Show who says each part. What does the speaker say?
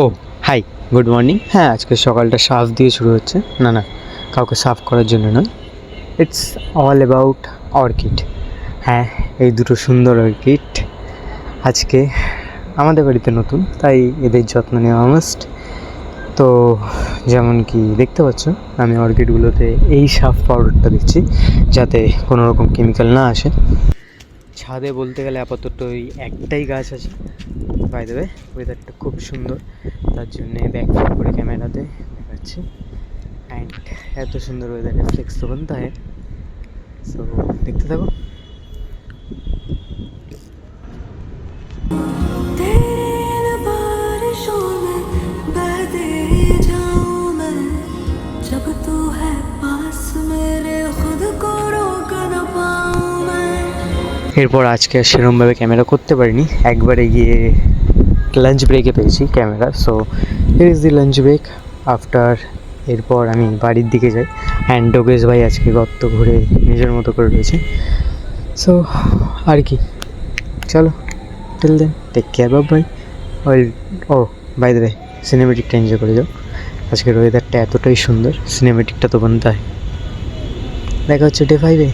Speaker 1: ও high, good morning. হ্যাঁ, আজকে সকালটা সাফ দিয়ে শুরু হচ্ছে। না, কাউকে সাফ করার জন্য নয়, ইটস অল অ্যাবাউট অর্কিড। হ্যাঁ, এই দুটো সুন্দর অর্কিড আজকে আমাদের বাড়িতে নতুন, তাই এদের যত্ন নেওয়া মাস্ট। তো যেমন কি দেখতে পাচ্ছ, আমি অর্কিডগুলোতে এই সাফ পাউডারটা দিচ্ছি যাতে কোনো রকম কেমিক্যাল না আসে। ছাদে বলতে গেলে আপাতত ওই একটাই গাছ আছে। বাই দ্য ওয়ে, ওয়েদারটা খুব সুন্দর, তার জন্যে ব্যাক করে ক্যামেরাতে দেখাচ্ছি। অ্যান্ড এত সুন্দর ওয়েদারে ফ্লেক্স তো बनता है, সো দেখতে থাকো। এরপর আজকে আর সেরমভাবে ক্যামেরা করতে পারিনি, একবারে গিয়ে লাঞ্চ ব্রেকে পেয়েছি camera. So here is the lunch break after. এরপর আমি বাড়ির দিকে যাই। অ্যান্ড ডোগেশ ভাই আজকে গর্ত ঘুরে নিজের মতো করে রয়েছে। সো আর কি, চলো, till then take care bye. Oh by the way, সিনেমেটিকটা এনজয় করে যাও। আজকের ওয়েদারটা এতটাই সুন্দর, সিনেমেটিকটা তো বানতে হয়। দেখা হচ্ছে ডে 5-এ।